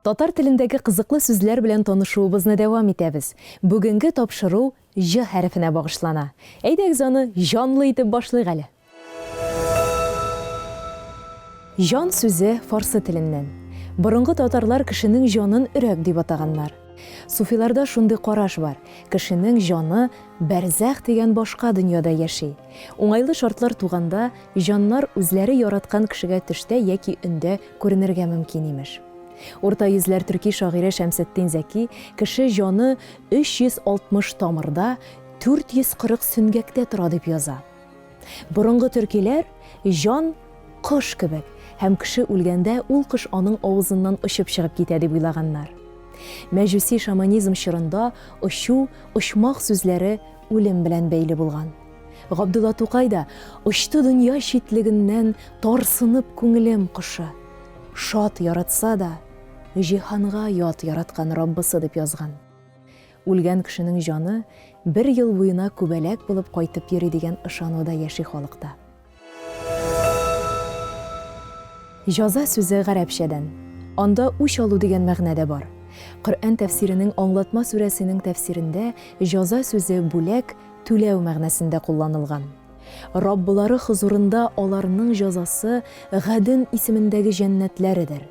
Татар телендәге кызыклы сүзләр белән танышуыбызны дәвам итәбез. Бүгенге тапшыру Ж хәрефенә багышлана. Әйдәгез аны җанлы итеп башлыйк әле. Жан сүзе фарсы теленнән. Борынгы татарлар кешенең җанын өрәк дип атаганнар. Суфиларда шундый караш бар. Кешенең җаны бәрзәх дигән башка дөньяда яши. Уңайлы шартлар туганда җаннар үзләре яраткан кешегә төштә яки өндә күренергә мөмкин имеш. Урта йөзләр төрки шагыйре Шәмсетдин Зәки кеше җаны 360 тамырда, 440 сөнгәктә тора дип яза. Борынгы төркиләр җан кош кебек һәм кеше үлгәндә ул кош аның авызыннан очып чыгып китә дип уйлаганнар. Мәҗүси шаманизм чорында очу, очмак сүзләре үлем белән бәйле булган. Габдулла Тукай да «Очты дөнья читлегеннән тарсынып күңелем кошы. Шат яратса да, җиһанга ят яраткан Раббысы» дип язган. Үлгән кешенең җаны 1 ел буена күбәләк булып кайтып йөри дигән ышануда яши халыкта. Җаза сүзе гарәпчәдән. Анда үч алу дигән мәгънәдә бар. Коръән тәфсиренең Аңлатма сүрәсенең тәфсирендә җаза сүзе бүләк, түләү мәгънәсендә кулланылган. Раббылары хузурында аларның җазасы Гаден исемендәге җәннәтләрдер.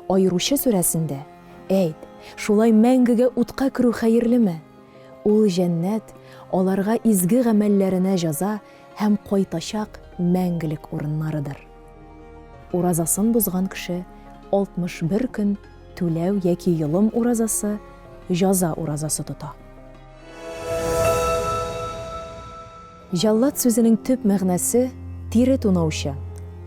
Айручы сүрәсендә: "Әйт, шулай мәңгегә утка керү хәерлеме? Ул җәннәт аларга изге гамәлләренә җаза һәм кайтачак мәңгелек урыннарыдыр." Уразасын бузган кеше 61 көн түләү яки йылым уразасы, җаза уразасы тота. Җаллат сүзенең төп мәгънәсе тире тунаучы.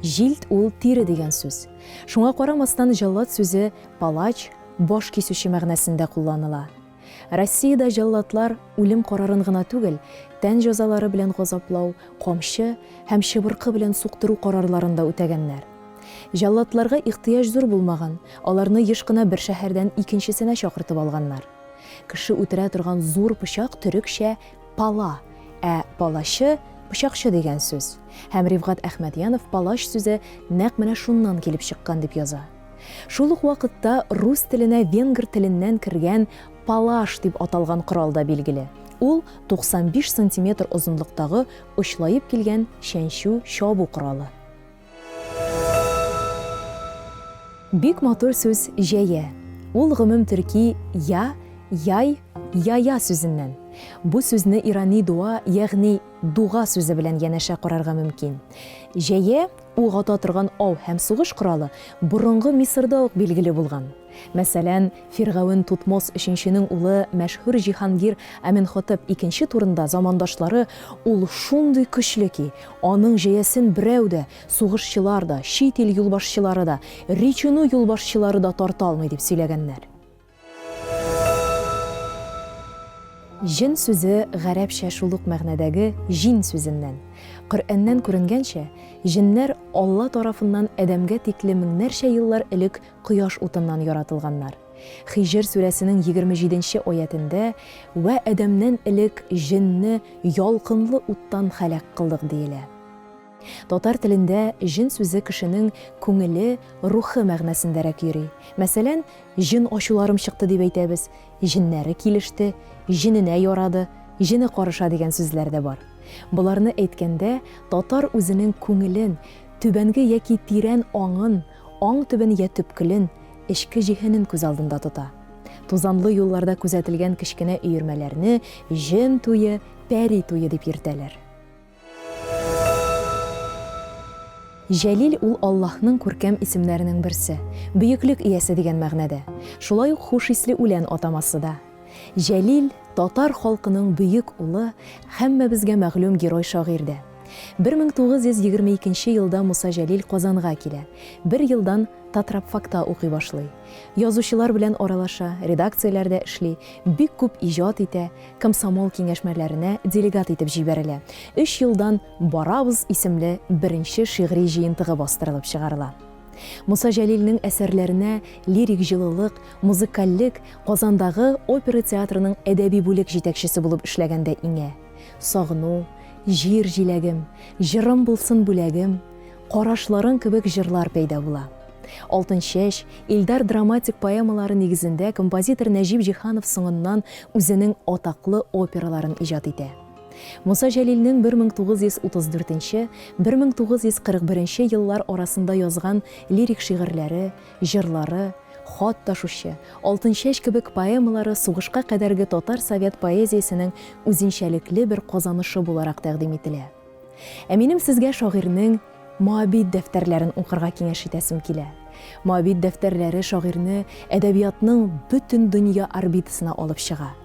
Җилд ул тире дигән сүз. Шуңа карамастан җаллат сүзе палач, баш кисүче мәгънәсендә кулланыла. Россиядә җаллатлар үлем карарын гына түгел, тән җәзалары белән газаплау, камчы һәм чыбыркы белән суктыру карарларын да үтәгәннәр. Җаллатларга ихтыяҗ зур булмаган, аларны еш кына бер шәһәрдән икенчесенә чакыртып алганнар. Кеше үтерә торган зур пычак төрекчә пала, палачы пычакчы дигән сүз. Һәм Рифгат Әхмәдьянов палач сүзе нәкъ менә шуннан килеп чыккан дип яза. Шул ук вакытта рус теленә венгр теленнән кергән палаш дип аталган корал да билгеле. Ул 95 см озынлыктагы очлаеп килгән шәнчү чабу коралы. Бик матур сүз җәя. Ул гомум төрки я, яй, яя сүзеннән. Бу сүзне ирани дуа, ягъни дуга сүзе белән янәшә карарга мөмкин. Җәя ул гата торган ау һәм сугыш коралы борынгы Мисырда ук билгеле булган. Мәсәлән, Фиргавен Тутмос 3-нең улы мәшһүр Җиһангир Әминхотеп 2 турында замандашлары ул шундый көчле ки, аның җәясен берәү дә, сугышчылар да, чит ил юлбашчылары да, Ричуну юлбашчылары да тарта алмый дип сөйләгәннәр. Җин сүзе гарәпчә шул ук мәгънәдәге җин сүзеннән. Коръәннән күренгәнчә, җиннәр Алла тарафыннан Әдәмгә тикле меңнәрчә еллар элек кояш утыннан яратылганнар. Хиҗр сүрәсенең 27-нче аятында "Вә Әдәмнән элек җинне ялкынлы уттан хәлак кылдык" диелә. Татар телендә җин сүзе кешенең күңеле, рухы мәгънәсендәрәк йөри. Мәсәлән, җин ачуларым чыкты дип әйтәбез, җиннәре килеште, җиненә ярады, җине карыша дигән сүзләр дә бар. Буларны әйткәндә, татар үзенең күңелен, түбәнге яки тирән аңын, аң төбен я төпкелен, эчке җиһенен күз алдында тота. Тузанлы юлларда күзәтелгән кечкенә өермәләрне җен туе, пәри туе дип йөртәләр. Җәлил ул Аллаһның күркәм исемнәренең берсе, бөеклек иясе дигән мәгънәдә. Шулай ук хуш исле үлән атамасы да. Җәлил татар халкының бөек улы, һәммәбезгә мәгълүм герой шагыйрьдә. 1922 елда Муса Җәлил Казанга килә. 1 елдан Татрапфакта укый башлый. Язучылар белән аралаша, редакцияләрдә эшли, бик күп иҗат итә, комсомол киңәшмәләренә делегат итеп җибәрелә. 3 елдан Барабыз исемле беренче шигъри җыентыгы бастырылып чыгарыла. Муса Җәлилнең әсәрләренә лирик җылылык, музыкальлек Казандагы опера театрының әдәби бүлек җитәкчесе булып эшләгәндә иңә. Сагыну, җир җиләгем, җырым булсын бүләгем, карашларын кебек җырлар пәйда була. Алтын чәч, Илдар драматик поэмалары негізінде композитор Нәҗип Җиһанов соңыннан үзенең атаклы операларын иҗат итә. Муса Җәлилнең 1934-1941 еллар арасында язган лирик шигырьләре, җырлары, хат ташучы, Алтын чәч кебек поэмалары сугышка кадәрге татар совет поэзиясенең үзенчәлекле бер казанышы буларак тәкъдим ителә. Ә минем сезгә шагыйрьнең Моабит дәфтәрләрен укырга киңәш итәсем килә. Моабит дәфтәрләре шагыйрьне әдәбиятның бөтен дөнья орбитасына алып чыга.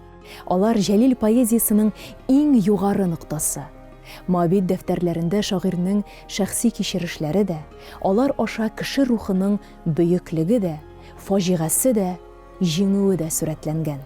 Алар Җәлил поэзиясының иң югары ноктасы. Моабит дәфтәрләрендә шагыйрьнең шәхси кичерешләре дә, алар аша кеше рухының бөеклеге дә, фаҗигасы да, җиңүе дә сурәтләнгән.